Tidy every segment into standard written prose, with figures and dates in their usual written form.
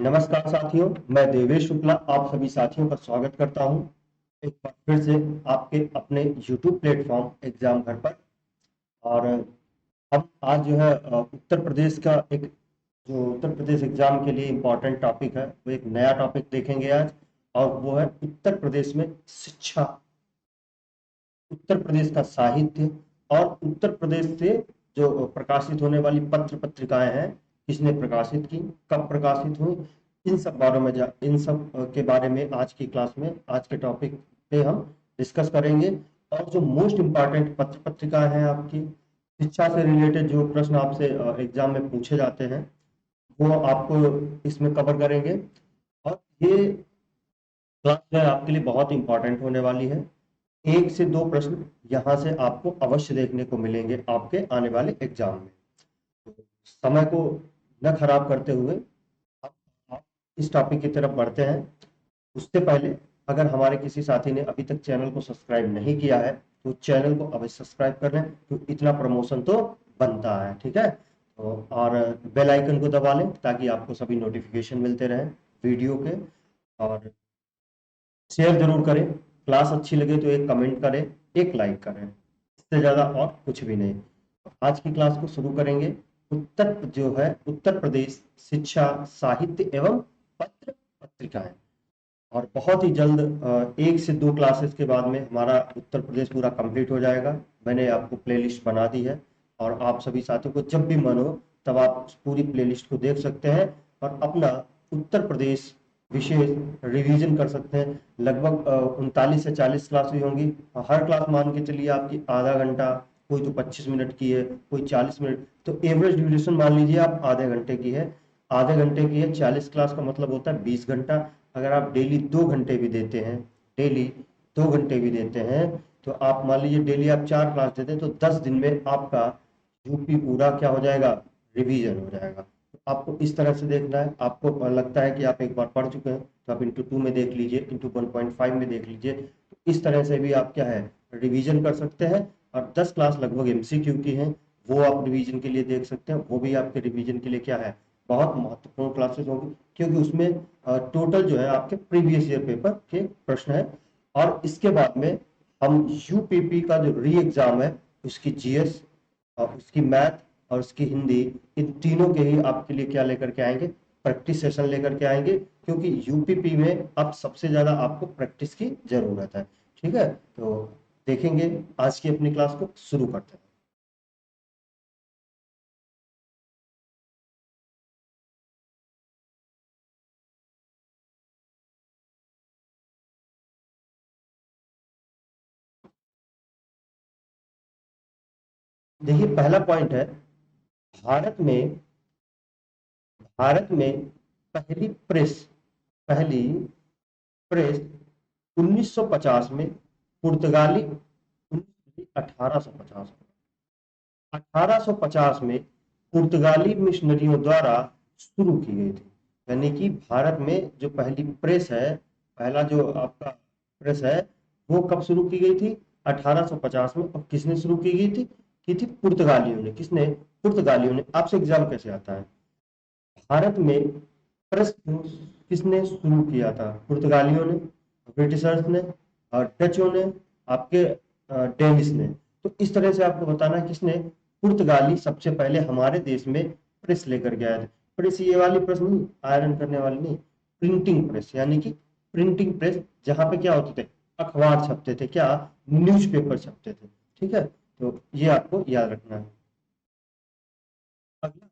नमस्कार साथियों, मैं देवेश शुक्ला आप सभी साथियों का स्वागत करता हूं एक बार फिर से आपके अपने YouTube प्लेटफॉर्म एग्जाम घर पर। और हम आज जो है उत्तर प्रदेश का एक जो उत्तर प्रदेश एग्जाम के लिए इम्पोर्टेंट टॉपिक है वो एक नया टॉपिक देखेंगे आज। और वो है उत्तर प्रदेश में शिक्षा, उत्तर प्रदेश का साहित्य और उत्तर प्रदेश से जो प्रकाशित होने वाली पत्र पत्रिकाएं हैं, किसने प्रकाशित की, कब प्रकाशित हुई, इन सब के बारे में आज की क्लास में, आज के टॉपिक पे हम डिस्कस करेंगे। और जो मोस्ट इम्पॉर्टेंट पत्र पत्रिकाएं हैं आपकी शिक्षा से रिलेटेड, जो प्रश्न आपसे एग्जाम में पूछे जाते हैं वो आपको इसमें कवर करेंगे। और ये क्लास जो है आपके लिए बहुत इंपॉर्टेंट होने वाली है। 1 से 2 प्रश्न यहाँ से आपको अवश्य देखने को मिलेंगे आपके आने वाले एग्जाम में। तो समय को न खराब करते हुए अब आप इस टॉपिक की तरफ बढ़ते हैं। उससे पहले अगर हमारे किसी साथी ने अभी तक चैनल को सब्सक्राइब नहीं किया है तो चैनल को अवश्य सब्सक्राइब कर लें, तो इतना प्रमोशन तो बनता है, ठीक है। तो और बेल आइकन को दबा लें ताकि आपको सभी नोटिफिकेशन मिलते रहें वीडियो के। और शेयर जरूर करें, क्लास अच्छी लगे तो एक कमेंट करें, एक लाइक करें, इससे ज़्यादा और कुछ भी नहीं। आज की क्लास को शुरू करेंगे। उत्तर प्रदेश शिक्षा साहित्य एवं पत्र पत्रिकाएं। और बहुत ही जल्द 1 से 2 क्लासेस के बाद में हमारा उत्तर प्रदेश पूरा कंप्लीट हो जाएगा। मैंने आपको प्लेलिस्ट बना दी है और आप सभी साथियों को जब भी मन हो तब आप उस पूरी प्लेलिस्ट को देख सकते हैं और अपना उत्तर प्रदेश विशेष रिवीजन कर सकते हैं। लगभग 39 से 40 क्लास हुई होंगी। हर क्लास मान के चलिए आपकी आधा घंटा, कोई तो 25 मिनट की है, कोई 40 मिनट, तो एवरेज ड्यूरेशन मान लीजिए आप आधे घंटे की है। आधे घंटे की है, 40 क्लास का मतलब होता है 20 घंटा। अगर आप डेली 2 घंटे भी देते हैं, डेली 2 घंटे भी देते हैं, तो आप मान लीजिए डेली आप 4 क्लास देते हैं तो 10 दिन में आपका यूपी पूरा क्या हो जाएगा, रिवीजन हो जाएगा। तो आपको इस तरह से देखना है। आपको लगता है कि आप एक बार पढ़ चुके हैं तो आप इंटू 2 में देख लीजिए, इंटू 1.5 में देख लीजिए। तो इस तरह से भी आप क्या है, रिवीजन कर सकते हैं। और 10 क्लास लगभग एमसीक्यू की हैं, वो आप रिवीजन के लिए देख सकते हैं। वो भी आपके रिवीजन के लिए क्या है, बहुत महत्वपूर्ण क्लासेस होगी, क्योंकि उसमें टोटल जो है आपके प्रीवियस ईयर पेपर के प्रश्न है। और इसके बाद में हम यूपीपी का जो री एग्जाम है उसकी जीएस और उसकी मैथ और उसकी हिंदी, इन तीनों के ही आपके लिए क्या लेकर के आएंगे, प्रैक्टिस सेशन लेकर के आएंगे। क्योंकि यूपीपी में अब सबसे ज्यादा आपको प्रैक्टिस की जरूरत है, ठीक है। तो देखेंगे, आज की अपनी क्लास को शुरू करते हैं। देखिए, पहला पॉइंट है, भारत में भारत में पहली प्रेस पहली प्रेस 1950 में पुर्तगाली 1850 1850 में पुर्तगाली मिशनरियों द्वारा शुरू की गई थी। यानी कि भारत में जो पहली प्रेस है, पहला जो आपका प्रेस है, वो कब शुरू की गई थी, 1850 में। और किसने शुरू की थी पुर्तगालियों ने। किसने, पुर्तगालियों ने। आपसे एग्जाम कैसे आता है, भारत में प्रेस किसने शुरू किया था, पुर्तगालियों ने, ब्रिटिशर्स ने, और डचों ने, आपके डेनिस ने। तो इस तरह से आपको बताना है किसने, पुर्तगाली सबसे पहले हमारे देश में प्रेस लेकर के आए थे। प्रेस ये वाली प्रेस नहीं, आयरन करने वाली नहीं, प्रिंटिंग प्रेस। यानी कि प्रिंटिंग प्रेस, जहां पे क्या होते थे, अखबार छपते थे, क्या, न्यूज़पेपर छपते थे, ठीक है। तो ये आपको याद रखना है। अगला,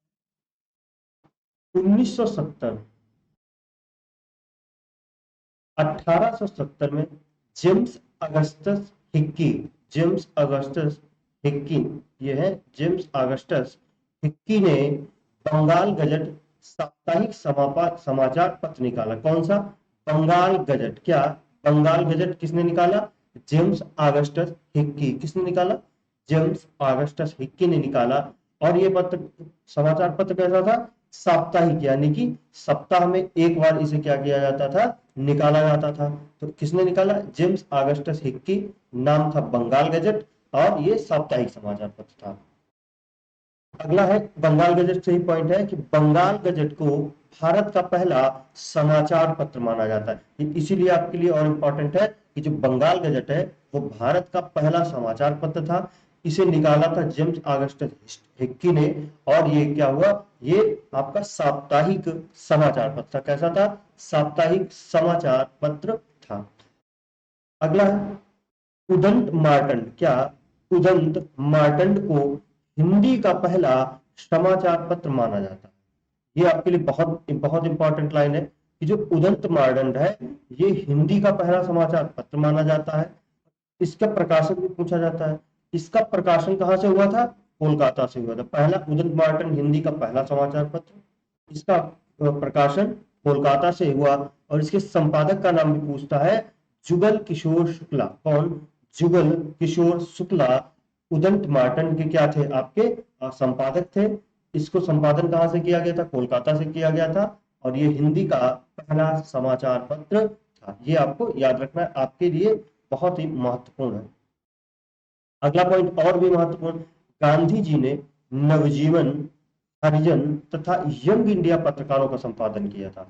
1970 1870 में James Augustus Hickey James Augustus Hickey ये है जेम्स अगस्टस हिक्की ने बंगाल गजट साप्ताहिक समाचार पत्र निकाला। कौन सा, बंगाल गजट। क्या, बंगाल गजट किसने निकाला, जेम्स अगस्टस हिक्की। किसने निकाला, जेम्स अगस्टस हिक्की ने निकाला। और ये पत्र, समाचार पत्र कैसा था, साप्ताहिक, यानी कि सप्ताह में एक बार इसे क्या किया जाता था, निकाला जाता था। तो किसने निकाला, जेम्स अगस्टस हिक्की। नाम था बंगाल गजट और ये साप्ताहिक समाचार पत्र था। अगला है बंगाल गजट से ही पॉइंट है कि बंगाल गजट को भारत का पहला समाचार पत्र माना जाता है। इसीलिए आपके लिए और इम्पोर्टेंट है कि जो बंगाल गजट है वो भारत का पहला समाचार पत्र था। इसे निकाला था जेम्स ऑगस्टस हिक्की ने, और ये क्या हुआ, ये आपका साप्ताहिक समाचार पत्र था। कैसा था? साप्ताहिक समाचार पत्र था। अगला है उदंत मार्तंड। क्या उदंत मार्तंड को हिंदी का पहला समाचार पत्र माना जाता है? ये आपके लिए बहुत बहुत इंपॉर्टेंट लाइन है कि जो उदंत मार्तंड है ये हिंदी का पहला समाचार पत्र माना जाता है। इसका प्रकाशन भी पूछा जाता है। इसका प्रकाशन कहां से हुआ था? कोलकाता से हुआ था। पहला उदंत मार्तंड हिंदी का पहला समाचार पत्र, इसका प्रकाशन कोलकाता से हुआ। और इसके संपादक का नाम भी पूछता है, जुगल किशोर शुक्ला। कौन? जुगल किशोर शुक्ला उदंत मार्तंड के क्या थे? आपके संपादक थे। इसको संपादन कहां से किया गया था? कोलकाता से किया गया था। और ये हिंदी का पहला समाचार पत्र था। ये आपको याद रखना है, आपके लिए बहुत ही महत्वपूर्ण है। अगला पॉइंट और भी महत्वपूर्ण, गांधी जी ने नवजीवन, हरिजन तथा यंग इंडिया पत्रकारों का संपादन किया था।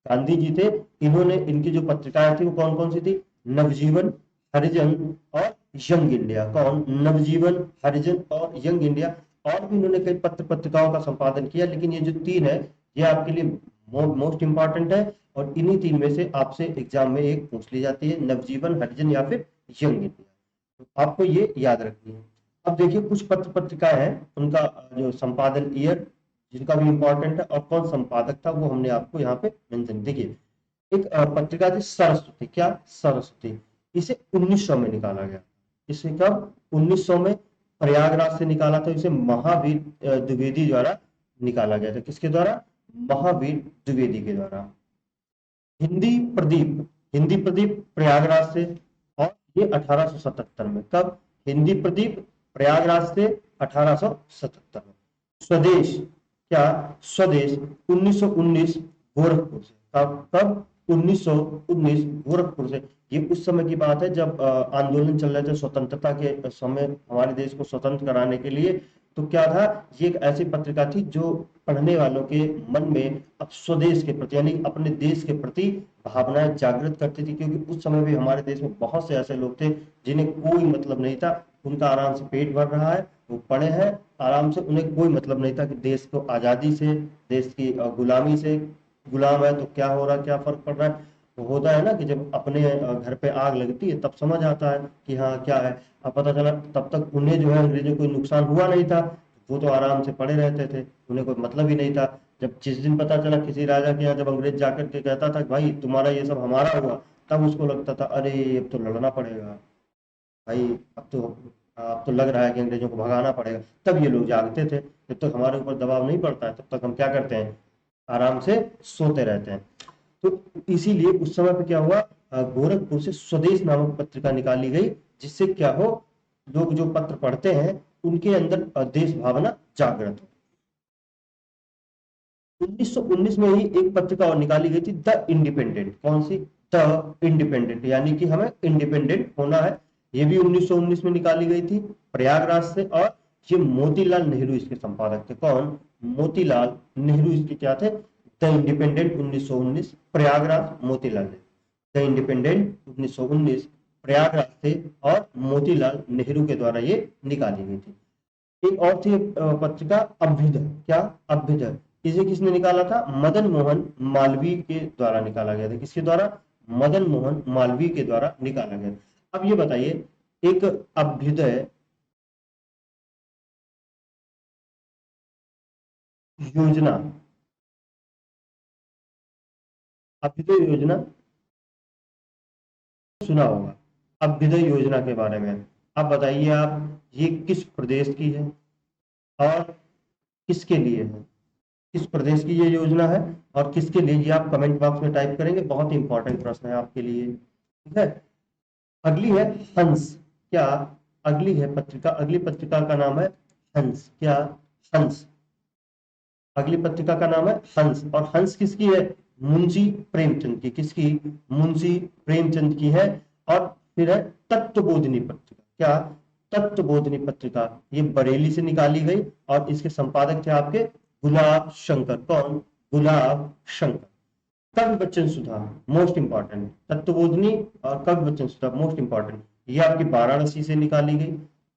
गांधी जी थे, इन्होंने इनकी जो पत्रिकाएं थी वो कौन कौन सी थी? नवजीवन, हरिजन और यंग इंडिया। कौन? नवजीवन, हरिजन और यंग इंडिया। और भी इन्होंने कई पत्र पत्रिकाओं का संपादन किया, लेकिन ये जो तीन है ये आपके लिए मोस्ट इंपॉर्टेंट है। और इन्हीं तीन में से आपसे एग्जाम में एक पूछ ली जाती है, नवजीवन, हरिजन या फिर यंग इंडिया। तो आपको ये याद रखनी है। अब देखिए कुछ पत्र पत्रिकाएं हैं, उनका जो संपादन ईयर जिनका भी इंपॉर्टेंट है और कौन संपादक था वो हमने आपको यहाँ पे मेंशन। देखिए एक पत्रिका थी सरस्वती। क्या? सरस्वती। इसे 1900 में निकाला गया। इसे कब? 1900 में प्रयागराज से निकाला था। इसे महावीर द्विवेदी द्वारा निकाला गया था। किसके द्वारा? महावीर द्विवेदी के द्वारा। हिंदी प्रदीप, हिंदी प्रदीप प्रयागराज से, और ये 1877 में। कब? हिंदी प्रदीप प्रयागराज से 1877 में। स्वदेश। क्या? स्वदेश 1919 गोरखपुर से। कब? कब? 1919 गोरखपुर से। ये उस समय की बात है जब आंदोलन चल रहे थे स्वतंत्रता के समय, हमारे देश को स्वतंत्र कराने के लिए। तो क्या था, ये एक ऐसी पत्रिका थी जो पढ़ने वालों के मन में अब स्वदेश के प्रति यानी अपने देश के प्रति भावनाएं जागृत करती थी। क्योंकि उस समय भी हमारे देश में बहुत से ऐसे लोग थे जिन्हें कोई मतलब नहीं था, उनका आराम से पेट भर रहा है, वो पढ़े हैं आराम से, उन्हें कोई मतलब नहीं था कि देश को आजादी से, देश की गुलामी से गुलाम है तो क्या हो रहा है, क्या फर्क पड़ रहा है। तो होता है ना कि जब अपने घर पे आग लगती है तब समझ आता है कि हाँ क्या है। अब पता चला तब तक उन्हें जो है अंग्रेजों को नुकसान हुआ नहीं था, वो तो आराम से पड़े रहते थे, उन्हें कोई मतलब ही नहीं था। जब जिस दिन पता चला किसी राजा के यहाँ जब अंग्रेज जाकर के कहता था भाई तुम्हारा ये सब हमारा हुआ, तब उसको लगता था अरे अब तो लड़ना पड़ेगा भाई, अब तो लग रहा है कि अंग्रेजों को भगाना पड़ेगा। तब ये लोग जागते थे। जब तक हमारे ऊपर दबाव नहीं पड़ता है तब तक हम क्या करते हैं? आराम से सोते रहते हैं। तो इसीलिए उस समय पे क्या हुआ, गोरखपुर से स्वदेश नामक पत्रिका निकाली गई, जिससे क्या हो, लोग जो पत्र पढ़ते हैं उनके अंदर देश भावना जागृत हो। 1919 में ही एक पत्रिका और निकाली गई थी, द इंडिपेंडेंट। कौन सी? द इंडिपेंडेंट, यानी कि हमें इंडिपेंडेंट होना है। ये भी 1919 में निकाली गई थी प्रयागराज से। और ये मोतीलाल नेहरू इसके संपादक थे। कौन? मोतीलाल नेहरू इसके क्या थे? The independent 1919 Prayagraj, Motilal Nehru. The independent 1919 Prayagraj से और मोतीलाल नेहरू के द्वारा ये निकाली गई थी। एक और थी पत्रिका अभ्युदय। क्या? अभ्युदय। इसे किसने निकाला था? मदन मोहन मालवीय के द्वारा निकाला गया था। किसके द्वारा? मदन मोहन मालवीय के द्वारा निकाला गया। अब ये बताइए, एक अभ्युदय योजना, अभ्युदय योजना सुना होगा, अभ्युदय योजना के बारे में। अब बताइए आप, ये किस प्रदेश की है और किसके लिए है? किस प्रदेश की ये योजना है और किसके लिए? ये आप कमेंट बॉक्स में टाइप करेंगे, बहुत ही इंपॉर्टेंट प्रश्न है आपके लिए। ठीक है। अगली है हंस। क्या? अगली है पत्रिका, अगली पत्रिका का नाम है हंस। क्या? हंस। अगली पत्रिका का नाम है हंस। और हंस किसकी है? मुंशी प्रेमचंद की। किसकी? मुंशी प्रेमचंद की है। और फिर है तत्वबोधिनी पत्रिका। क्या? तत्वबोधिनी पत्रिका, ये बरेली से निकाली गई और इसके संपादक थे आपके गुलाब शंकर। कौन? गुलाब शंकर। कवि बच्चन सुधा, मोस्ट इंपॉर्टेंट, तत्वबोधिनी और कवि बच्चन सुधा मोस्ट इंपॉर्टेंट, ये आपकी वाराणसी से निकाली गई,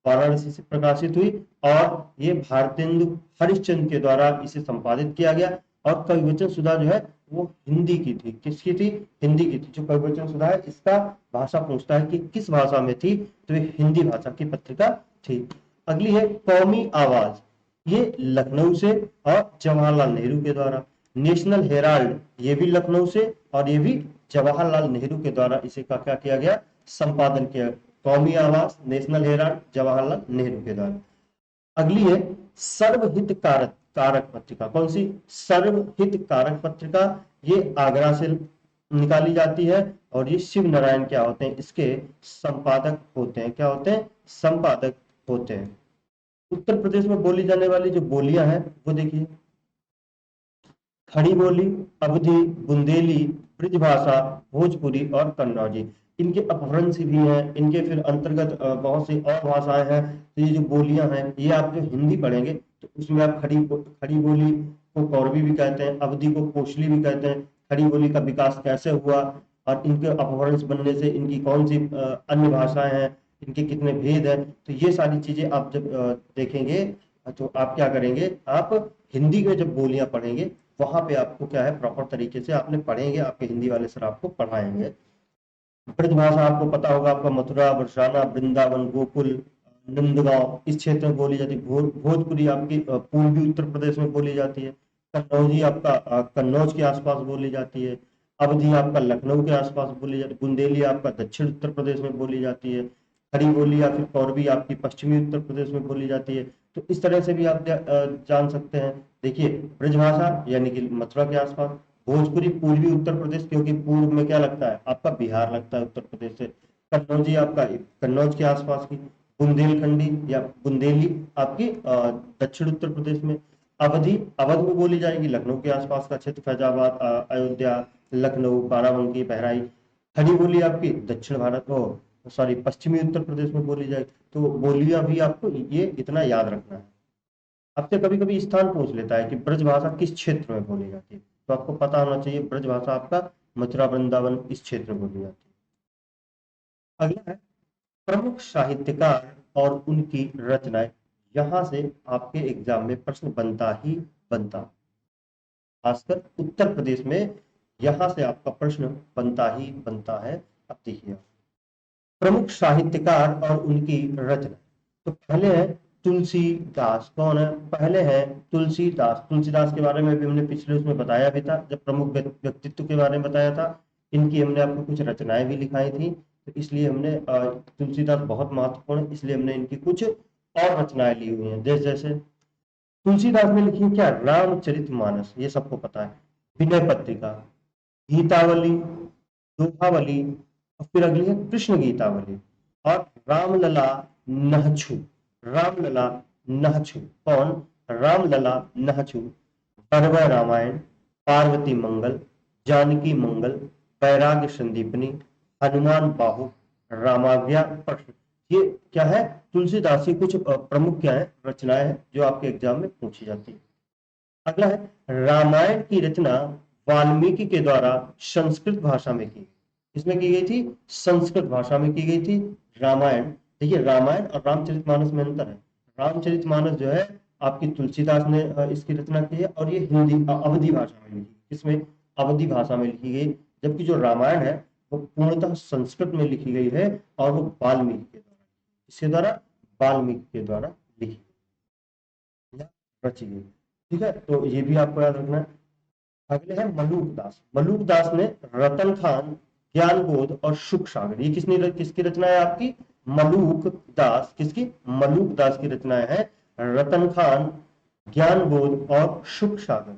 वाराणसी से प्रकाशित हुई और ये भारतेंदु हरिश्चंद्र के द्वारा इसे संपादित किया गया। और कवि बच्चन सुधा जो है वो हिंदी की थी। किसकी थी? हिंदी की थी। जो कवि बच्चन सुधा है इसका भाषा पूछता है कि किस भाषा में थी, तो ये हिंदी भाषा की पत्रिका थी। अगली है कौमी आवाज, ये लखनऊ से और जवाहरलाल नेहरू के द्वारा। नेशनल हेराल्ड, ये भी लखनऊ से और ये भी जवाहरलाल नेहरू के द्वारा इसे का क्या किया गया? संपादन किया। कौमी आवाज, नेशनल हेराल्ड, जवाहरलाल नेहरू के द्वारा। अगली है सर्वहित कारक कारक पत्रिका। कौन सी? सर्वहित कारक पत्रिका, ये आगरा से निकाली जाती है और ये शिव नारायण क्या होते हैं? इसके संपादक होते हैं। क्या होते हैं? संपादक होते हैं। उत्तर प्रदेश में बोली जाने वाली जो बोलियां हैं वो देखिए, खड़ी बोली, अवधी, बुंदेली, ब्रिजभाषा, भोजपुरी और कन्नौजी। इनके अपभ्रंश भी हैं, इनके फिर अंतर्गत बहुत सी और भाषाएं हैं। तो ये जो बोलियां हैं ये आप जो हिंदी पढ़ेंगे तो उसमें आप खड़ी बोली को कौरवी भी कहते हैं, अवधी को कोशली भी कहते हैं। खड़ी बोली का विकास कैसे हुआ और इनके अपभ्रंश बनने से इनकी कौन सी अन्य भाषाएं हैं, इनके कितने भेद हैं, तो ये सारी चीजें आप जब देखेंगे तो आप क्या करेंगे? आप हिंदी में जब बोलियां पढ़ेंगे वहां पे आपको क्या है प्रॉपर तरीके से आपने पढ़ेंगे, आपके हिंदी वाले सर आपको पढ़ाएंगे। ब्रजभाषा आपको पता होगा, आपका मथुरा, बरसाना, वृंदावन, गोकुल, नंदगांव इस क्षेत्र में बोली जाती है। भोजपुरी आपकी पूर्वी उत्तर प्रदेश में बोली जाती है। कन्नौजी आपका कन्नौज के आसपास बोली जाती है। अवधी आपका लखनऊ के आसपास बोली जाती है। बुंदेली आपका दक्षिण उत्तर प्रदेश में बोली जाती है। खड़ी बोली या फिर कौरवी आपकी पश्चिमी उत्तर प्रदेश में बोली जाती है। तो इस तरह से भी आप जान सकते हैं। देखिए, ब्रजभाषा यानी कि मथुरा के आसपास, भोजपुरी पूर्वी उत्तर प्रदेश, क्योंकि पूर्व में क्या लगता है आपका? बिहार लगता है उत्तर प्रदेश से। कन्नौजी आपका कन्नौज के आसपास की। बुंदेलखंडी या बुंदेली आपकी दक्षिण उत्तर प्रदेश में। अवधि अवध में बोली जाएगी, लखनऊ के आसपास का क्षेत्र, फैजाबाद, अयोध्या, लखनऊ, बाराबंकी, बहराइच। खड़ी बोली आपकी दक्षिण भारत को, सॉरी पश्चिमी उत्तर प्रदेश में बोली जाएगी। तो बोलियां भी आपको ये इतना याद रखना है। आपसे कभी कभी स्थान पूछ लेता है कि ब्रजभाषा किस क्षेत्र में बोली जाती है, तो आपको पता होना चाहिए ब्रजभाषा आपका मथुरा, वृंदावन इस क्षेत्र में बोली जाती है। अगला है प्रमुख साहित्यकार और उनकी रचनाएं। यहां से आपके एग्जाम में प्रश्न बनता ही बनता, खासकर उत्तर प्रदेश में यहां से आपका प्रश्न बनता ही बनता है। अब देखिए, प्रमुख साहित्यकार और उनकी रचना। तो पहले है तुलसीदास। कौन है? पहले है तुलसीदास। तुलसीदास के बारे में भी हमने पिछले उसमें बताया भी था, जब प्रमुख व्यक्तित्व के बारे में बताया था। इनकी हमने आपको कुछ रचनाएं भी लिखाई थी, तो इसलिए हमने तुलसीदास बहुत महत्वपूर्ण है, इसलिए हमने इनकी कुछ और रचनाएं ली हुई हैं। जैसे जैसे तुलसीदास ने लिखी है क्या? रामचरितमानस, ये सबको पता है। विनय पत्रिका, गीतावली, दोहावली, और फिर अगली है कृष्ण गीतावली और रामलला नहछु। रामलला नहछु कौन? रामलला नहछु, बरबर रामायण, पार्वती मंगल, जानकी मंगल, वैराग्य संदीपनी, हनुमान बाहु, रामाज्ञा प्रश्न। ये क्या है? तुलसीदास की कुछ प्रमुख क्या है रचनाएं हैं जो आपके एग्जाम में पूछी जाती है। अगला है रामायण की रचना वाल्मीकि के द्वारा संस्कृत भाषा में की। इसमें की गई थी संस्कृत भाषा में की गई थी रामायण। देखिए, रामायण और रामचरितमानस में अंतर है। रामचरितमानस जो है आपकी तुलसीदास ने इसकी रचना की है और ये हिंदी अवधी भाषा में लिखी, इसमें अवधी भाषा में लिखी गई। जबकि जो रामायण है वो पूर्णतः संस्कृत में लिखी गई है और वो वाल्मीकि के द्वारा, इसके द्वारा वाल्मीकि के द्वारा लिखी गई, रची गई। ठीक है, तो ये भी आपको याद रखना है। अगले है मलूक दास। मलूक दास ने रतन खान, ज्ञानबोध और सुख सागर, ये किसकी रचना है आपकी? मलूक दास। किसकी? मलूक दास की रचनाएं है रतन खान, ज्ञानबोध और सुख सागर।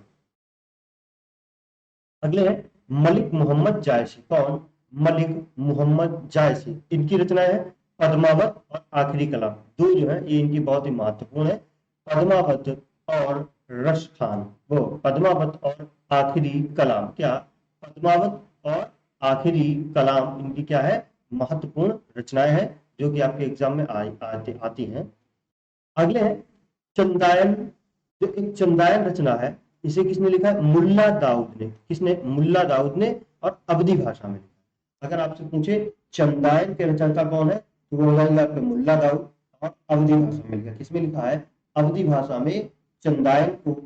अगले है मलिक मोहम्मद जायसी। कौन? मलिक मोहम्मद जायसी। इनकी रचनाएं है पद्मावत और आखिरी कलाम। दो जो है ये इनकी बहुत ही महत्वपूर्ण है, पद्मावत और रश खान। वो पद्मावत और आखिरी कलाम। क्या? पद्मावत और आखिरी कलाम इनकी क्या है? महत्वपूर्ण रचनाएं हैं। जो कि आपके एग्जाम में आती हैं। अगले है चंदायन, जो एक चंदायन रचना है, इसे किसने लिखा है? मुल्ला दाऊद ने। किसने? मुल्ला दाऊद ने, और अवधी भाषा में लिखा। अगर आपसे पूछे चंदायन के रचयिता कौन है, तो वो बताएंगे आपके मुल्ला दाऊद, और अवधी भाषा में लिखा। किसमें लिखा है? अवधी भाषा में चंदायन को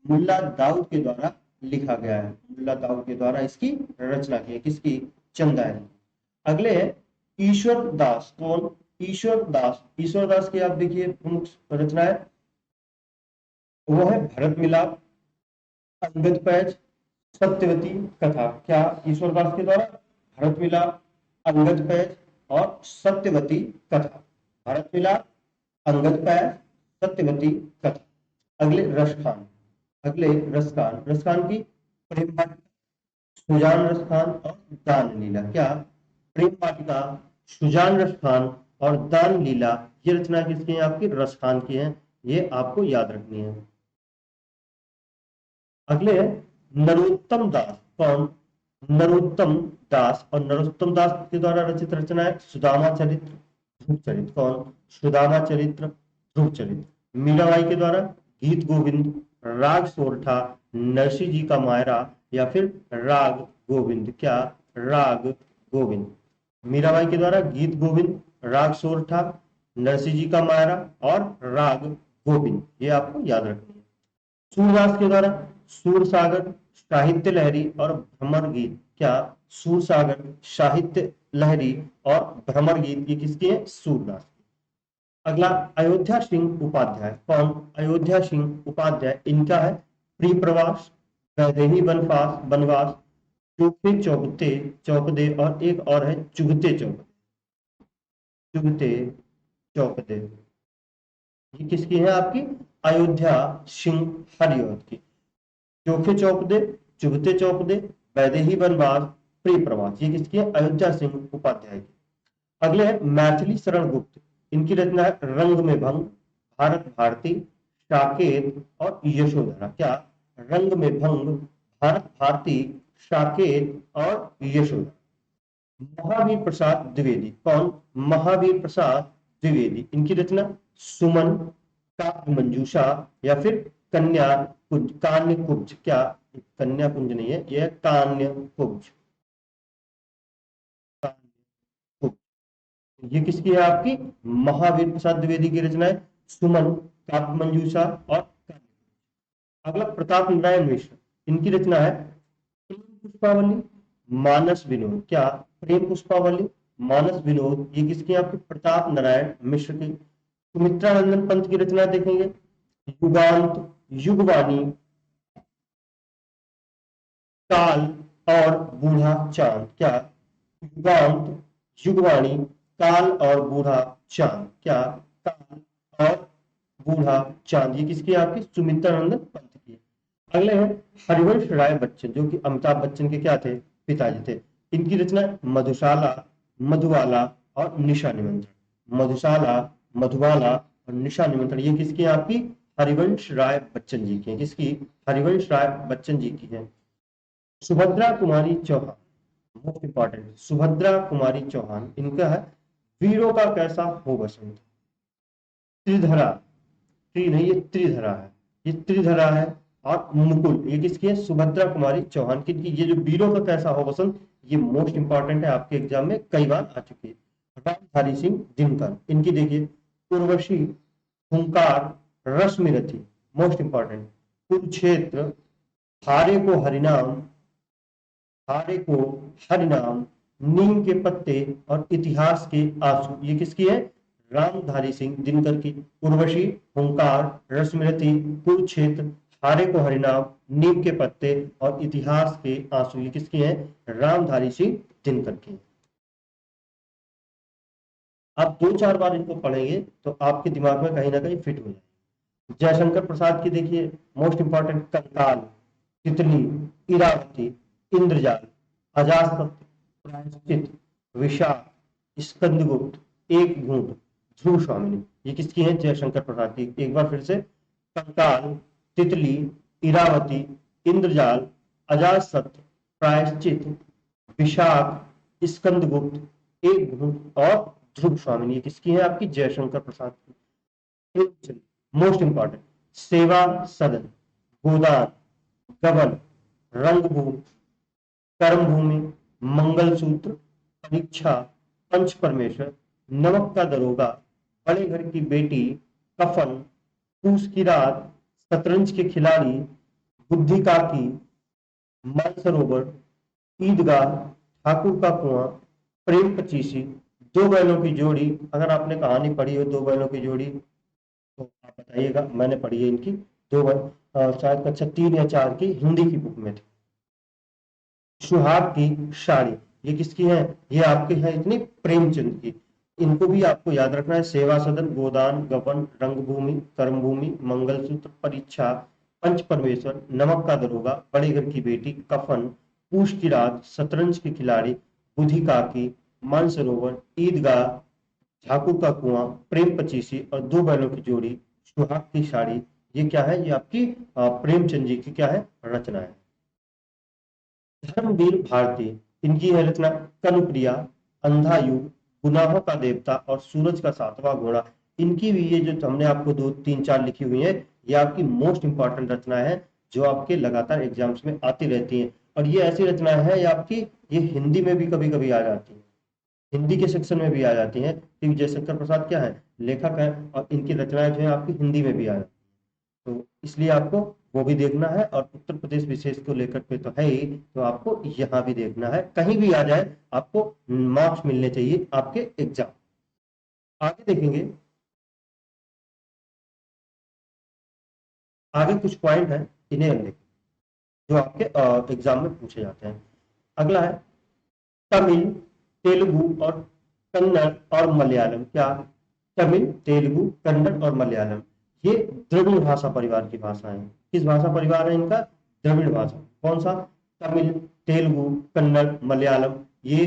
मुल्ला दाऊद के द्वारा लिखा गया है। मुल्ला दाऊद के द्वारा इसकी रचना की है। किसकी? चंदायन। अगले है ईश्वर दास। कौन? ईश्वर दास। ईश्वर दास की आप देखिए प्रमुख रचना है, वो है भरत मिलाप, अंगद पैज, सत्यवती कथा। क्या? ईश्वर दास के द्वारा भरत मिलाप, अंगद पैज और सत्यवती कथा। भरत मिलाप, अंगद पैज, सत्यवती कथा। अगले रसखान। अगले रसखान। रसखान की प्रेम वाटिका, सुजान रसखान और दान लीला। क्या? प्रेम वाटिका, सुजान रसखान और दान लीला, ये रचना किसकी है? आपकी रसखान की है। ये आपको याद रखनी है। अगले है नरोत्तम दास। कौन? नरोत्तम दास। और नरोत्तम दास के द्वारा रचित रचना है सुदामा चरित्र, ध्रुव चरित्र। कौन? सुदामा चरित्र, ध्रुव चरित्र। मीराबाई के द्वारा गीत गोविंद, राग सोरठा, नरसी जी का मायरा, या फिर राग गोविंद। क्या? राग गोविंद। मीराबाई के द्वारा गीत गोविंद, राग सोरठा, नरसी जी का मायरा और राग गोविंद, ये आपको याद रखनी है। सूरदास के द्वारा सूर सागर, साहित्य लहरी और भ्रमर गीत। क्या? सूर सागर, साहित्य लहरी और भ्रमर गीत, ये किसकी है? सूरदास। अगला अयोध्या सिंह उपाध्याय। कौन? अयोध्या सिंह उपाध्याय। इनका है प्रिय प्रवास, वैदेही बनवास बनवास, चौके चौपते चौपदे, और एक और है चुगते चौपदे, चुगते चौपदे। ये किसकी है? आपकी अयोध्या सिंह हरिऔध की। चोखे चौपदे, चुगते चौपदे, वैदेही बनवास, प्रिय प्रवास, ये किसकी है? अयोध्या सिंह उपाध्याय की। अगले है मैथिली शरण गुप्त। इनकी रचना है रंग में भंग, भारत भारती, साकेत और यशोधरा। क्या? रंग में भंग, भारत भारती, साकेत और यशोधरा। महावीर प्रसाद द्विवेदी। कौन? महावीर प्रसाद द्विवेदी। इनकी रचना सुमन, काव्य मंजूषा, या फिर कन्या कुंज, कान्य कुब्ज। क्या? कन्या कुंज नहीं है, यह कान्य कुब्ज, ये किसकी है? आपकी महावीर प्रसाद द्विवेदी की रचना है सुमन, काव्य मंजूषा और कान्य। अगला प्रताप नारायण मिश्र। इनकी रचना है प्रेम पुष्पावली, मानस विनोद। क्या? प्रेम पुष्पावली, मानस विनोद, ये किसकी? आपके प्रताप नारायण मिश्र की। सुमित्रा नंदन पंत की रचना देखेंगे युगांत, युगवाणी, काल और बूढ़ा चांद। क्या? युगांत, युगवाणी, काल और बूढ़ा चांद। क्या? काल और बूढ़ा चांद, ये किसकी? आपकी सुमित्रा नंदन पंत की। अगले हैं हरिवंश राय बच्चन, जो कि अमिताभ बच्चन के क्या थे? पिताजी थे। इनकी रचना मधुशाला, मधुबाला और निशा निमंत्रण। मधुशाला, मधुबाला और निशा निमंत्रण, ये किसकी है? आपकी हरिवंश राय बच्चन जी की है। किसकी? हरिवंश राय बच्चन जी की है। Subhadra Kumari Chauhan, most important, Subhadra Kumari Chauhan. इनका है वीरों का कैसा हो बसंत। त्रिधरा, त्रि नहीं, ये त्रिधरा है, ये त्रिधरा है। और मुकुल, ये किसकी है? सुभद्रा कुमारी चौहान की। ये जो वीरों का कैसा हो बसंत, ये मोस्ट इंपॉर्टेंट है, आपके एग्जाम में कई बार आ चुकी है। रामधारी सिंह दिनकर। इनकी देखिए उर्वशी, हुंकार, रश्मिरथी, मोस्ट इंपॉर्टेंट, कुरुक्षेत्र, हारे को हरिनाम, हारे को हरिनाम, नीम के पत्ते और इतिहास के आंसू, ये किसकी है? रामधारी सिंह दिनकर की। उर्वशी, हुंकार, रश्मिरथी, कुरुक्षेत्र, हारे को हरिनाम, नीम के पत्ते और इतिहास के आंसू, ये किसकी है? रामधारी सिंह दिनकर की। आप 2-4 बार इनको पढ़ेंगे तो आपके दिमाग में कहीं ना कहीं फिट हो जाएगा। जयशंकर प्रसाद की देखिए मोस्ट इंपॉर्टेंट, कंकाल, तितली, इरावती, इंद्रजाल, अजातशत्रु, प्रायश्चित, विशाख, स्कंदगुप्त, एक घूंट, ध्रुव स्वामिनी, ये किसकी है? जयशंकर प्रसाद की। एक बार फिर से, कंकाल, तितली, इरावती, इंद्रजाल, अजातशत्रु, प्रायश्चित, विशाख, स्कंदगुप्त, एक घूंट और ध्रुव स्वामी, ये किसकी है? आपकी जयशंकर प्रसाद की। मोस्ट इंपॉर्टेंट, सेवा सदन, गोदान, गबन, रंगभूमि, कर्मभूमि, मंगलसूत्र, परीक्षा, पंच परमेश्वर, नमक का दरोगा, बड़े घर की बेटी, कफन, पूस की रात, शतरंज के खिलाड़ी, बुद्धि काकी, मानसरोवर, ईदगाह, ठाकुर का कुआं, प्रेम पचीसी, दो बैलों की जोड़ी। अगर आपने कहानी पढ़ी हो दो बैलों की जोड़ी तो आप बताइएगा, मैंने पढ़ी है इनकी। दो बैल शायद कक्षा 3 या 4 की हिंदी की बुक में थी। सुहाग की साड़ी, ये किसकी है? ये आपके हैं इतनी प्रेमचंद की। इनको भी आपको याद रखना है। सेवा सदन, गोदान, गबन, रंगभूमि, कर्मभूमि, मंगलसूत्र, परीक्षा, पंच परमेश्वर, नमक का दरोगा, बड़े घर की बेटी, कफन, पूछ की रात, शतरंज के खिलाड़ी, बुद्धि काकी, मानसरोवर, ईदगाह, ठाकुर का कुआं, प्रेम पचीसी और दो बैलों की जोड़ी, सुहाग की साड़ी, ये क्या है? ये आपकी प्रेमचंद जी की क्या है? रचना है। धर्मवीर भारती, इनकी है रचना कनुप्रिया, अंधा युग, गुनाहों का देवता और सूरज का सातवां घोड़ा। इनकी भी ये जो हमने आपको 2 3 4 लिखी हुई है, ये आपकी मोस्ट इंपॉर्टेंट रचना है जो आपके लगातार एग्जाम्स में आती रहती है। और ये ऐसी रचना है ये आपकी, ये हिंदी में भी कभी कभी आ जाती है, हिंदी के सेक्शन में भी आ जाती है, क्योंकि जयशंकर प्रसाद क्या है? लेखक है, और इनकी रचनाएं जो है आपकी हिंदी में भी आ जाती है। तो इसलिए आपको वो भी देखना है, और उत्तर प्रदेश विशेष को लेकर पे तो है ही, तो आपको यहाँ भी देखना है। कहीं भी आ जाए आपको मार्क्स मिलने चाहिए आपके एग्जाम। आगे देखेंगे, आगे कुछ पॉइंट है, इन्हें हम देखें जो आपके एग्जाम में पूछे जाते हैं। अगला है तमिल, तेलुगु और कन्नड़ और मलयालम। क्या? तमिल, तेलुगु, कन्नड़ और मलयालम, ये द्रविड़ भाषा परिवार की भाषा है। किस भाषा परिवार है इनका? द्रविड़ भाषा। कौन सा? तमिल, तेलुगु, कन्नड़, मलयालम, ये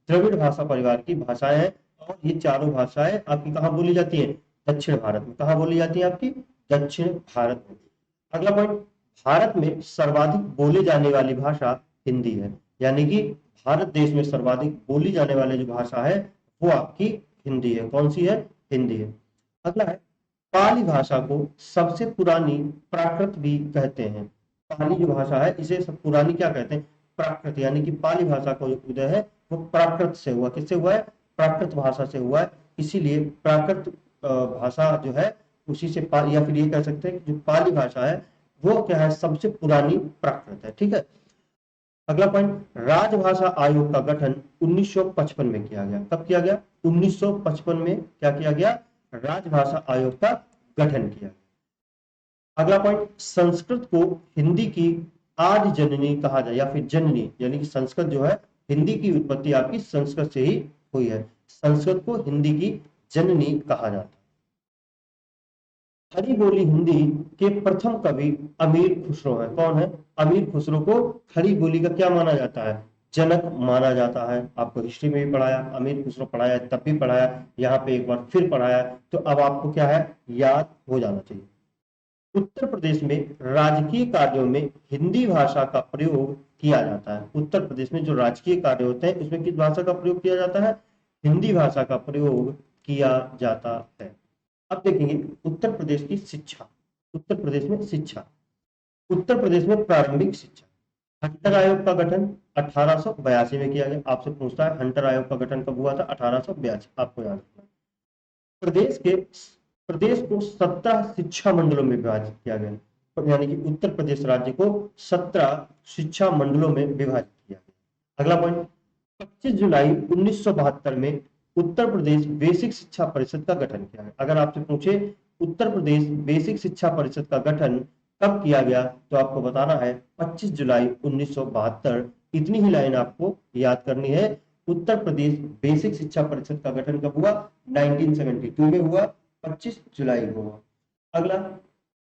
द्रविड़ भाषा परिवार की भाषाएं हैं। और ये चारों भाषाएं आपकी कहाँ बोली जाती हैं? दक्षिण भारत में। कहाँ बोली जाती है? आपकी दक्षिण भारत में। अगला पॉइंट, भारत में सर्वाधिक बोले जाने वाली भाषा हिंदी है, यानी कि भारत देश में सर्वाधिक बोली जाने वाली जो भाषा है वो आपकी हिंदी है। कौन सी है? हिंदी है। अगला है पाली भाषा को सबसे पुरानी प्राकृत भी कहते हैं। पाली जो भाषा है इसे सब पुरानी क्या कहते हैं? प्राकृत, यानी कि पाली भाषा का जो उदय है वो प्राकृत से हुआ। किससे हुआ है? प्राकृत भाषा से हुआ है। इसीलिए प्राकृत भाषा जो है उसी से या फिर ये कह सकते हैं कि जो पाली भाषा है वो क्या है? सबसे पुरानी प्राकृत है। ठीक है। अगला पॉइंट, राजभाषा आयोग का गठन 1955 में किया गया। कब किया गया? 1955 में क्या किया गया? राजभाषा आयोग का गठन किया। अगला पॉइंट, संस्कृत को हिंदी की आदि जननी कहा जाए, या फिर जननी, यानी कि संस्कृत जो है, हिंदी की उत्पत्ति आपकी संस्कृत से ही हुई है। संस्कृत को हिंदी की जननी कहा जाता है। खड़ी बोली हिंदी के प्रथम कवि अमीर खुसरो है। कौन है? अमीर खुसरो को खड़ी बोली का क्या माना जाता है? जनक माना जाता है। आपको हिस्ट्री में भी पढ़ाया, अमीर खुसरो पढ़ाया, तब भी पढ़ाया, यहाँ पे एक बार फिर पढ़ाया, तो अब आपको क्या है? याद हो जाना चाहिए। उत्तर प्रदेश में राजकीय कार्यों में हिंदी भाषा का प्रयोग किया जाता है। उत्तर प्रदेश में जो राजकीय कार्य होते हैं उसमें किस भाषा का प्रयोग किया जाता है? हिंदी भाषा का प्रयोग किया जाता है। अब देखेंगे उत्तर प्रदेश की शिक्षा। उत्तर प्रदेश में शिक्षा, उत्तर प्रदेश में प्रारंभिक शिक्षा। हंटर आयोग का गठन 1882 में किया गया। आपसे पूछता है हंटर आयोग का गठन कब हुआ था? 1882, आपको याद रखना। प्रदेश के प्रदेश को 17 शिक्षा मंडलों में विभाजित किया गया, यानी कि उत्तर प्रदेश राज्य को 17 शिक्षा मंडलों में विभाजित किया गया। अगला पॉइंट, 25 जुलाई 1972 में उत्तर प्रदेश बेसिक शिक्षा परिषद का गठन किया गया। अगर आपसे पूछे उत्तर प्रदेश बेसिक शिक्षा परिषद का गठन कब किया गया, तो आपको बताना है 25 जुलाई 1972। इतनी ही लाइन आपको याद करनी है। उत्तर प्रदेश बेसिक शिक्षा परिषद का गठन कब हुआ? 1972 में हुआ, 25 जुलाई को हुआ। अगला,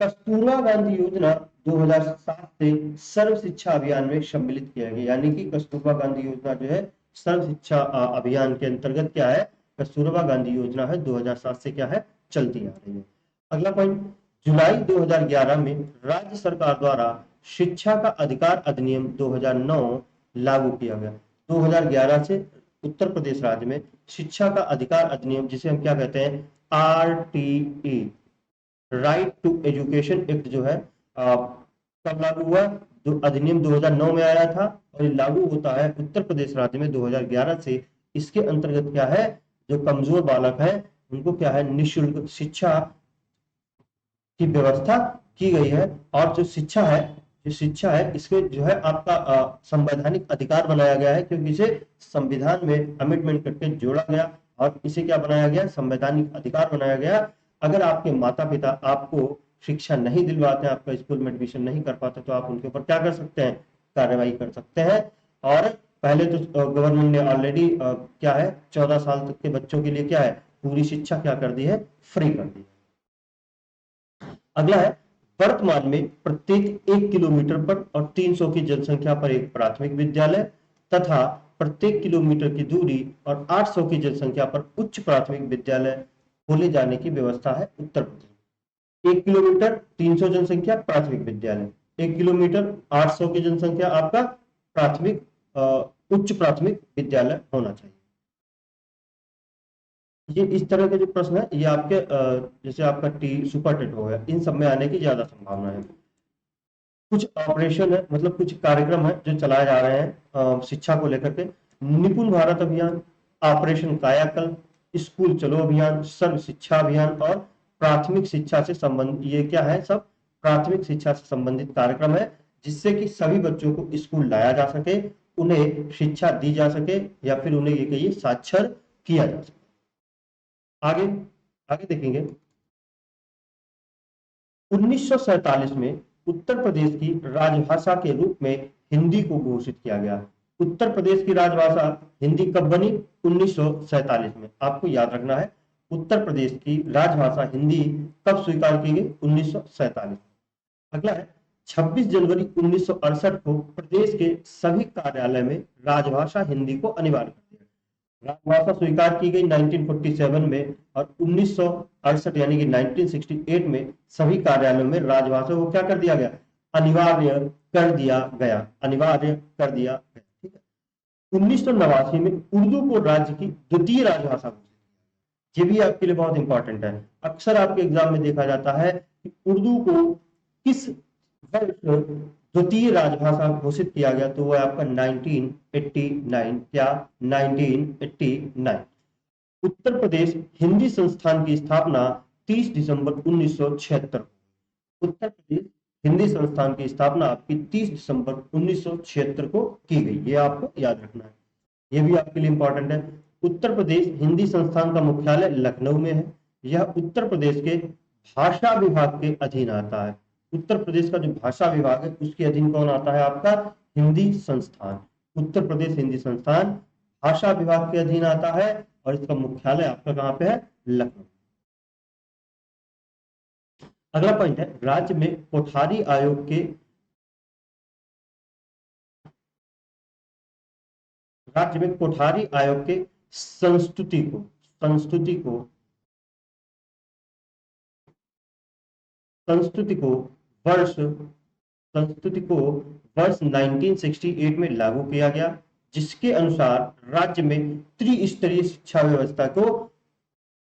कस्तूरबा गांधी योजना 2007 से सर्व शिक्षा अभियान में सम्मिलित किया गया, यानी कि कस्तूरबा गांधी योजना जो है सर्व शिक्षा अभियान के अंतर्गत क्या है? कस्तूरबा गांधी योजना है, 2007 से क्या है? चलती आ रही है। अगला पॉइंट, जुलाई 2011 में राज्य सरकार द्वारा शिक्षा का अधिकार अधिनियम 2009 लागू किया गया। 2011 से उत्तर प्रदेश राज्य में शिक्षा का अधिकार अधिनियम, जिसे हम क्या कहते हैं, RTE, right to education act, जो है कब लागू हुआ? जो अधिनियम 2009 में आया था और ये लागू होता है उत्तर प्रदेश राज्य में 2011 से। इसके अंतर्गत क्या है, जो कमजोर बालक है उनको क्या है, निःशुल्क शिक्षा की व्यवस्था की गई है। और जो शिक्षा है इसके जो है आपका संवैधानिक अधिकार बनाया गया है, क्योंकि इसे संविधान में अमेंडमेंट करके जोड़ा गया और इसे क्या बनाया गया, संवैधानिक अधिकार बनाया गया। अगर आपके माता पिता आपको शिक्षा नहीं दिलवाते हैं, आपका स्कूल में एडमिशन नहीं कर पाते, तो आप उनके ऊपर क्या कर सकते हैं, कार्रवाई कर सकते हैं। और पहले तो गवर्नमेंट ने ऑलरेडी क्या है, 14 साल तक के बच्चों के लिए क्या है, पूरी शिक्षा क्या कर दी है, फ्री कर दी है। अगला है, वर्तमान में प्रत्येक 1 किलोमीटर पर और 300 की जनसंख्या पर एक प्राथमिक विद्यालय तथा प्रत्येक किलोमीटर की दूरी और 800 की जनसंख्या पर उच्च प्राथमिक विद्यालय खोले जाने की व्यवस्था है उत्तर प्रदेश। 1 किलोमीटर 300 जनसंख्या प्राथमिक विद्यालय, 1 किलोमीटर 800 की जनसंख्या आपका प्राथमिक उच्च प्राथमिक विद्यालय होना चाहिए। ये इस तरह के जो प्रश्न है ये आपके जैसे आपका सुपर टेट हो गया, इन सब में आने की ज्यादा संभावना है। कुछ ऑपरेशन है, मतलब कुछ कार्यक्रम है जो चलाए जा रहे हैं शिक्षा को लेकर के। निपुण भारत अभियान, ऑपरेशन कायाकल्प, स्कूल चलो अभियान, सर्व शिक्षा अभियान और प्राथमिक शिक्षा से संबंधित, ये क्या है, सब प्राथमिक शिक्षा से संबंधित कार्यक्रम है, जिससे कि सभी बच्चों को स्कूल लाया जा सके, उन्हें शिक्षा दी जा सके या फिर उन्हें ये कहिए साक्षर किया जा सके। आगे आगे देखेंगे, 1947 में उत्तर प्रदेश की राजभाषा के रूप में हिंदी को घोषित किया गया। उत्तर प्रदेश की राजभाषा हिंदी कब बनी? 1947 में। आपको याद रखना है, उत्तर प्रदेश की राजभाषा हिंदी कब स्वीकार की गई? 1947। अगला है, 26 जनवरी 1968 को प्रदेश के सभी कार्यालय में राजभाषा हिंदी को अनिवार्य कर दिया। राजभाषा स्वीकार की गई 1947 में और 1968 यानी कि 1968 में सभी कार्यालयों में राजभाषा को क्या कर दिया गया? अनिवार्य कर दिया गया, अनिवार्य कर दिया गया। ठीक है। 1989 में उर्दू को राज्य की द्वितीय राजभाषा घोषित किया। ये भी आपके लिए बहुत इंपॉर्टेंट है। अक्सर आपके एग्जाम में देखा जाता है कि उर्दू को किस वर्ष द्वितीय राजभाषा घोषित किया गया, तो वो है आपका 1989। क्या? 1989। उत्तर प्रदेश हिंदी संस्थान की स्थापना 30 दिसंबर 1976। उत्तर प्रदेश हिंदी संस्थान की स्थापना आपकी 30 दिसंबर 1976 को की गई, ये आपको याद रखना है, ये भी आपके लिए इंपॉर्टेंट है। उत्तर प्रदेश हिंदी संस्थान का मुख्यालय लखनऊ में है। यह उत्तर प्रदेश के भाषा विभाग के अधीन आता है। उत्तर प्रदेश का जो भाषा विभाग है उसके अधीन कौन आता है? आपका हिंदी संस्थान। उत्तर प्रदेश हिंदी संस्थान भाषा विभाग के अधीन आता है और इसका मुख्यालय आपका कहाँ पे है? लखनऊ। अगला पॉइंट है, राज्य में कोठारी आयोग के संस्तुति को वर्ष 1968 में लागू किया गया, जिसके अनुसार राज्य में त्रिस्तरीय शिक्षा व्यवस्था को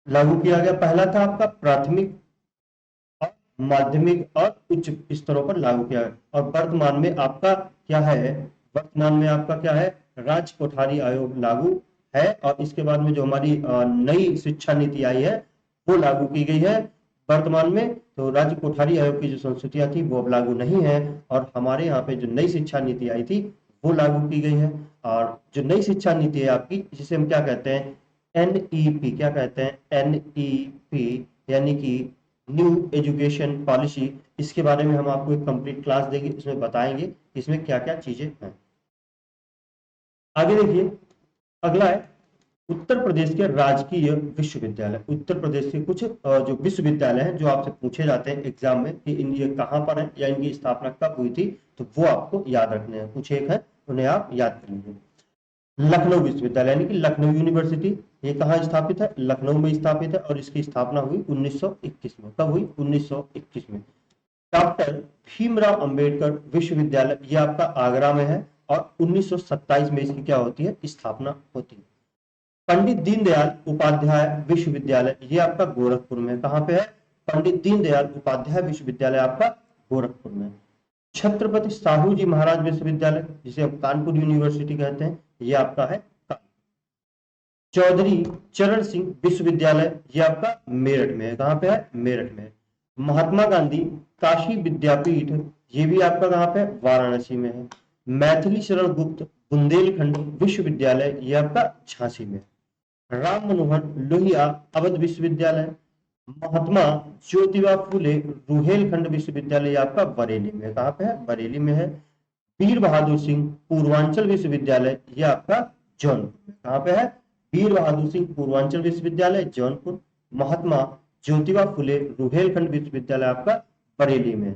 लागू किया गया। पहला था आपका प्राथमिक और माध्यमिक और उच्च स्तरों पर लागू किया गया। और वर्तमान में आपका क्या है? वर्तमान में आपका क्या है? राज्य कोठारी आयोग लागू है और इसके बाद में जो हमारी नई शिक्षा नीति आई है वो लागू की गई है वर्तमान में। तो राज्य कोठारी आयोग की जो संस्तुतियां थी वो अब लागू नहीं है और हमारे यहाँ पे जो नई शिक्षा नीति आई थी वो लागू की गई है। और जो नई शिक्षा नीति है आपकी, जिसे हम क्या कहते हैं? NEP। क्या कहते हैं? NEP यानी कि न्यू एजुकेशन पॉलिसी। इसके बारे में हम आपको एक कंप्लीट क्लास देंगे, इसमें बताएंगे इसमें क्या क्या चीजें हैं। आगे देखिए, अगला है उत्तर प्रदेश के राजकीय विश्वविद्यालय। उत्तर प्रदेश के कुछ जो विश्वविद्यालय हैं जो आपसे पूछे जाते हैं एग्जाम में कि ये कहाँ पर है या इनकी स्थापना कब हुई थी, तो वो आपको याद रखने हैं। कुछ एक है, उन्हें आप याद कर लीजिए। लखनऊ विश्वविद्यालय यानी कि लखनऊ यूनिवर्सिटी, ये कहाँ स्थापित है? लखनऊ में स्थापित है और इसकी स्थापना हुई 1921 में। कब हुई? 1921 में। डॉक्टर भीमराव अंबेडकर विश्वविद्यालय, ये आपका आगरा में है और 1927 में इसकी क्या होती है? स्थापना होती है। पंडित दीनदयाल उपाध्याय विश्वविद्यालय, ये आपका गोरखपुर में, कहाँ पे है? पंडित दीनदयाल उपाध्याय विश्वविद्यालय आपका गोरखपुर में। छत्रपति साहू जी महाराज विश्वविद्यालय, जिसे हम कानपुर यूनिवर्सिटी कहते हैं, ये आपका है कानपुर। चौधरी चरण सिंह विश्वविद्यालय, ये आपका मेरठ में है, कहाँ पे है? मेरठ में। महात्मा गांधी काशी विद्यापीठ, ये भी आपका कहाँ पे? वाराणसी में है। मैथिली शरण गुप्त बुंदेलखंड विश्वविद्यालय, ये आपका झांसी में। राम मनोहर लोहिया अवध विश्वविद्यालय। महात्मा ज्योतिबा फुले रुहेलखंड विश्वविद्यालय, आपका बरेली में, कहाँ पे है? बरेली में है। वीर बहादुर सिंह पूर्वांचल विश्वविद्यालय, ये आपका जौनपुर में, कहाँ पे है? वीर बहादुर सिंह पूर्वांचल विश्वविद्यालय जौनपुर। महात्मा ज्योतिबा फुले रुहेलखंड विश्वविद्यालय आपका बरेली में।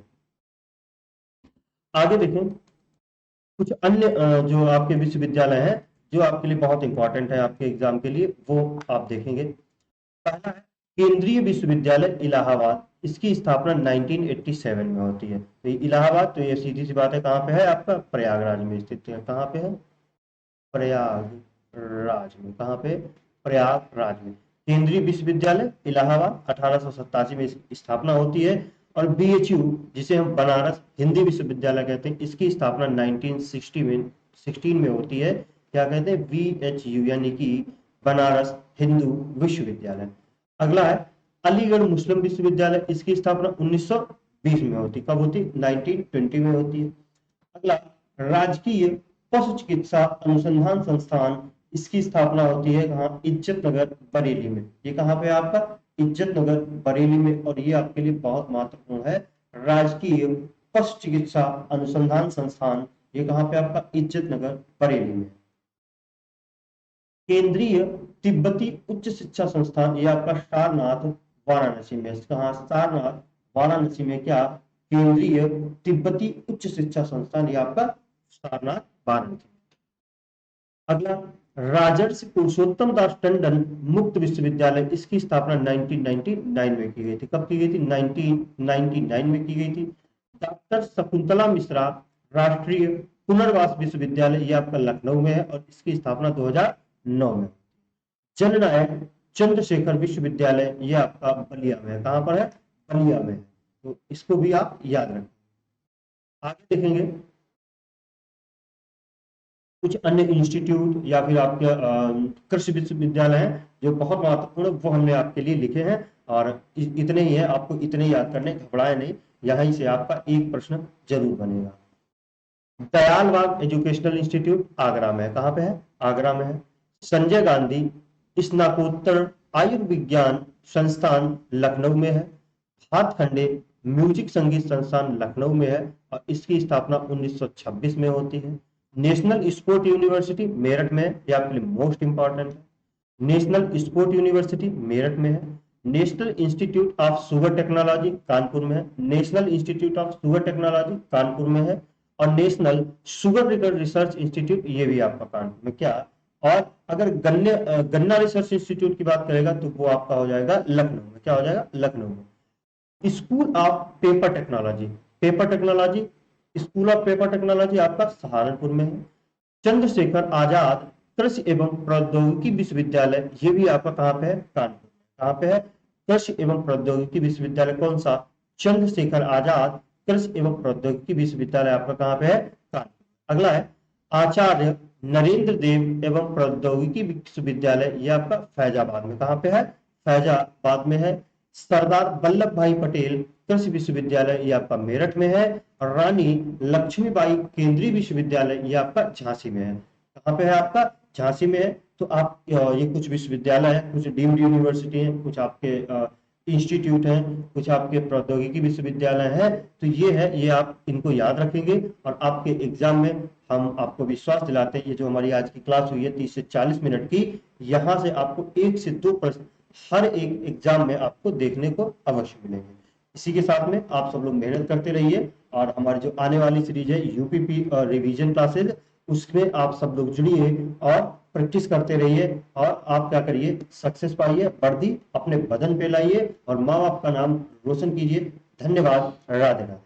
आगे देखें कुछ अन्य जो आपके विश्वविद्यालय हैं जो आपके लिए बहुत इंपॉर्टेंट है आपके एग्जाम के लिए, वो आप देखेंगे। पहला है केंद्रीय विश्वविद्यालय इलाहाबाद, इसकी स्थापना 1987 में होती है। तो इलाहाबाद, तो ये सीधी सी बात है, कहाँ पे है? आपका प्रयागराज में स्थित है। कहाँ पे है? प्रयागराज में। कहाँ पे? प्रयागराज में। केंद्रीय विश्वविद्यालय इलाहाबाद 1887 में स्थापना होती है। और बीएचयू, जिसे हम बनारस हिंदी विश्वविद्यालय कहते हैं, इसकी स्थापना 1916 में होती है। क्या कहते हैं? बीएचयू, यानी कि बनारस हिंदू विश्वविद्यालय। अगला है अलीगढ़ मुस्लिम विश्वविद्यालय, इसकी स्थापना 1920 में होती। कब होती? 1920 में होती है। अगला राजकीय पशु चिकित्सा अनुसंधान संस्थान, इसकी स्थापना होती है कहाँ? इज्जत नगर बरेली में। ये कहाँ पे है आपका? इज्जत नगर बरेली में। और ये आपके लिए बहुत महत्वपूर्ण है, राजकीय पशु चिकित्सा अनुसंधान संस्थान, ये कहाँ पे आपका? इज्जत नगर बरेली में। केंद्रीय तिब्बती उच्च शिक्षा संस्थान, ये आपका सारनाथ वाराणसी में। कहाँ? सारनाथ वाराणसी में। क्या? केंद्रीय तिब्बती उच्च शिक्षा संस्थान, ये आपका सारनाथ वाराणसी। अगला राजर्षि पुरुषोत्तम दास टंडन मुक्त विश्वविद्यालय, इसकी स्थापना 1999 में की गई थी। कब की गई थी? 1999 में की गई थी। डॉक्टर शकुंतला मिश्रा राष्ट्रीय पुनर्वास विश्वविद्यालय, ये आपका लखनऊ में है और इसकी स्थापना 2009 में। जननायक चंद्रशेखर विश्वविद्यालय, ये आपका बलिया में है। कहाँ पर है? बलिया में है। तो इसको भी आप याद रखें। आगे देखेंगे कुछ अन्य इंस्टीट्यूट या फिर आपके कृषि विश्वविद्यालय हैं जो बहुत महत्वपूर्ण, वो हमने आपके लिए लिखे हैं। और इतने ही है, आपको इतने याद करने, घबराए नहीं, यहीं से आपका एक प्रश्न जरूर बनेगा। दयाल बाग एजुकेशनल इंस्टीट्यूट आगरा में है। कहाँ पे है? आगरा में है। संजय गांधी स्नातकोत्तर आयुर्विज्ञान संस्थान लखनऊ में है। भातखंडे म्यूजिक संगीत संस्थान लखनऊ में है और इसकी स्थापना 1926 में होती है। नेशनल स्पोर्ट यूनिवर्सिटी मेरठ में है, यह आपके लिए मोस्ट इंपॉर्टेंट है। नेशनल स्पोर्ट यूनिवर्सिटी मेरठ में है। National institute of sugar technology Kanpur में है। National institute of sugar technology Kanpur में है। और नेशनल शुगर रिसर्च इंस्टीट्यूट, ये भी आपका कानपुर में। क्या? और अगर गन्ना रिसर्च इंस्टीट्यूट की बात करेगा तो वो आपका हो जाएगा लखनऊ में। क्या हो जाएगा? लखनऊ में। School of paper technology, school of paper technology आपका सहारनपुर में है। चंद्रशेखर आजाद कृषि एवं प्रौद्योगिकी विश्वविद्यालय, ये भी आपका कहाँ पे है? कानपुर। कहाँ पे है? कृषि एवं प्रौद्योगिकी विश्वविद्यालय। कौन सा? चंद्रशेखर आजाद कृषि एवं प्रौद्योगिकी विश्वविद्यालय आपका कहाँ पे है? कानपुर। अगला है आचार्य नरेंद्र देव एवं प्रौद्योगिकी विश्वविद्यालय, ये आपका फैजाबाद में। कहाँ पे है? फैजाबाद में है। सरदार वल्लभ भाई पटेल कृषि विश्वविद्यालय, ये आपका मेरठ में है। और रानी लक्ष्मीबाई केंद्रीय विश्वविद्यालय, ये आपका झांसी में है। कहाँ पे है? आपका झांसी में है। तो आप ये कुछ विश्वविद्यालय है, कुछ डीम्ड यूनिवर्सिटी है, कुछ आपके इंस्टीट्यूट हैं, कुछ आपके प्रौद्योगिकी विश्वविद्यालय हैं। तो ये है, ये आप इनको याद रखेंगे और आपके एग्जाम में हम आपको विश्वास दिलाते हैं, ये जो हमारी आज की क्लास हुई है 30 से 40 मिनट की, यहाँ से आपको 1 से 2 प्रश्न हर एक एग्जाम में आपको देखने को अवश्य मिलेंगे। इसी के साथ में आप सब लोग मेहनत करते रहिए और हमारी जो आने वाली सीरीज है यूपीपी रिवीजन क्लासेज, उसमें आप सब लोग जुड़िए और प्रैक्टिस करते रहिए और आप क्या करिए? सक्सेस पाइए, वर्दी अपने बदन पे लाइए और माँ बाप का नाम रोशन कीजिए। धन्यवाद। राधे राधे।